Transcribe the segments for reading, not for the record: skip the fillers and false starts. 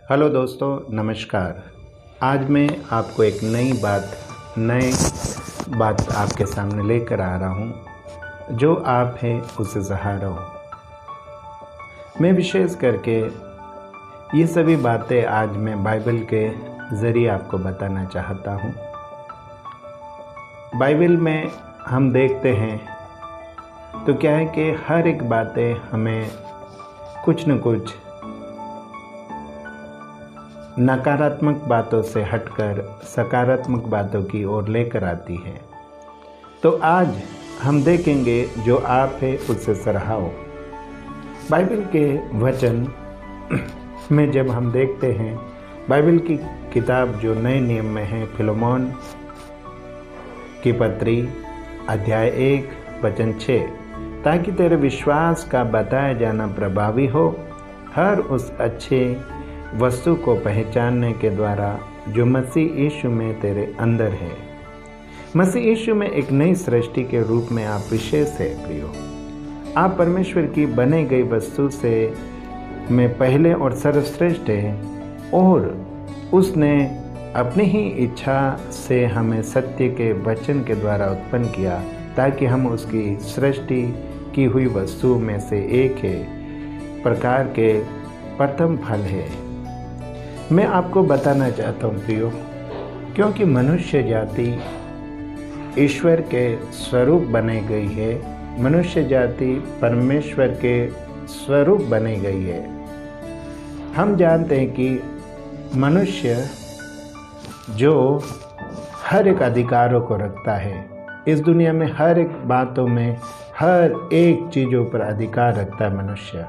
Hello दोस्तों, नमस्कार। आज मैं आपको एक नई बात आपके सामने लेकर आ रहा हूँ। जो आप हैं उसे सहारा हो। मैं विशेष करके ये सभी बातें आज मैं बाइबल के ज़रिए आपको बताना चाहता हूँ। बाइबल में हम देखते हैं तो क्या है कि हर एक बातें हमें कुछ न कुछ नकारात्मक बातों से हटकर सकारात्मक बातों की ओर लेकर आती है। तो आज हम देखेंगे जो आप है उससे सराहो। बाइबल के वचन में जब हम देखते हैं, बाइबल की किताब जो नए नियम में है, फिलेमोन की पत्री अध्याय 1 वचन 6, ताकि तेरे विश्वास का बताया जाना प्रभावी हो, हर उस अच्छे वस्तु को पहचानने के द्वारा जो मसीह यीशु में तेरे अंदर है। मसीह यीशु में एक नई सृष्टि के रूप में आप विशेष है प्रियो। आप परमेश्वर की बनाई गई वस्तु से में पहले और सर्वश्रेष्ठ है, और उसने अपनी ही इच्छा से हमें सत्य के वचन के द्वारा उत्पन्न किया, ताकि हम उसकी सृष्टि की हुई वस्तु में से एक है प्रकार के प्रथम फल है। मैं आपको बताना चाहता हूँ प्रियो, क्योंकि मनुष्य जाति ईश्वर के स्वरूप बनाई गई है, मनुष्य जाति परमेश्वर के स्वरूप बनी गई है। हम जानते हैं कि मनुष्य जो हर एक अधिकारों को रखता है, इस दुनिया में हर एक बातों में, हर एक चीज़ों पर अधिकार रखता है मनुष्य।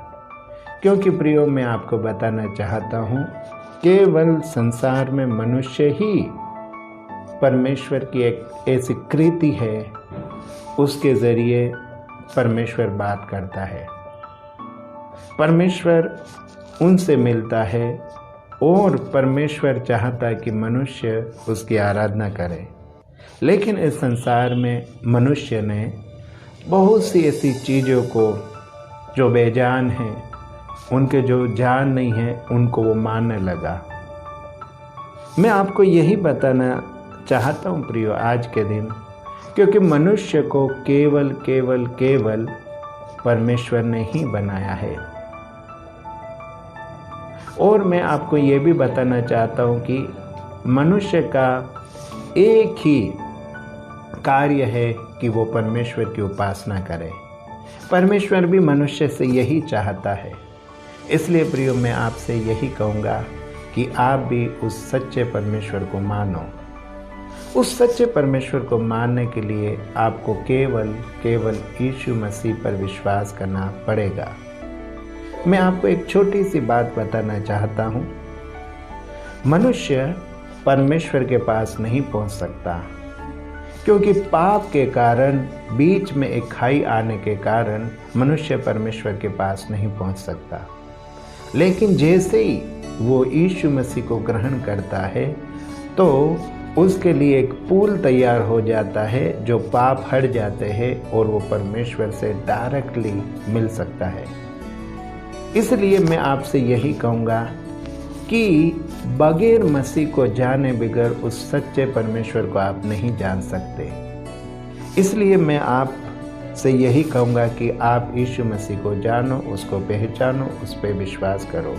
क्योंकि प्रियो, मैं आपको बताना चाहता हूँ, केवल संसार में मनुष्य ही परमेश्वर की एक ऐसी कृति है, उसके ज़रिए परमेश्वर बात करता है। परमेश्वर उनसे मिलता है और परमेश्वर चाहता है कि मनुष्य उसकी आराधना करे। लेकिन इस संसार में मनुष्य ने बहुत सी ऐसी चीज़ों को जो बेजान हैं, उनके जो जान नहीं है, उनको वो मानने लगा। मैं आपको यही बताना चाहता हूँ प्रियो आज के दिन, क्योंकि मनुष्य को केवल परमेश्वर ने ही बनाया है। और मैं आपको ये भी बताना चाहता हूँ कि मनुष्य का एक ही कार्य है कि वो परमेश्वर की उपासना करे। परमेश्वर भी मनुष्य से यही चाहता है। इसलिए प्रियो, मैं आपसे यही कहूँगा कि आप भी उस सच्चे परमेश्वर को मानो। उस सच्चे परमेश्वर को मानने के लिए आपको केवल यीशु मसीह पर विश्वास करना पड़ेगा। मैं आपको एक छोटी सी बात बताना चाहता हूँ। मनुष्य परमेश्वर के पास नहीं पहुँच सकता, क्योंकि पाप के कारण, बीच में एक खाई आने के कारण मनुष्य परमेश्वर के पास नहीं पहुँच सकता। लेकिन जैसे ही वो यीशु मसीह को ग्रहण करता है, तो उसके लिए एक पुल तैयार हो जाता है, जो पाप हट जाते हैं और वो परमेश्वर से डायरेक्टली मिल सकता है। इसलिए मैं आपसे यही कहूँगा कि बगैर मसीह को जाने बगैर उस सच्चे परमेश्वर को आप नहीं जान सकते। इसलिए मैं आपसे यही कहूँगा कि आप यीशु मसीह को जानो, उसको पहचानो, उस पर विश्वास करो।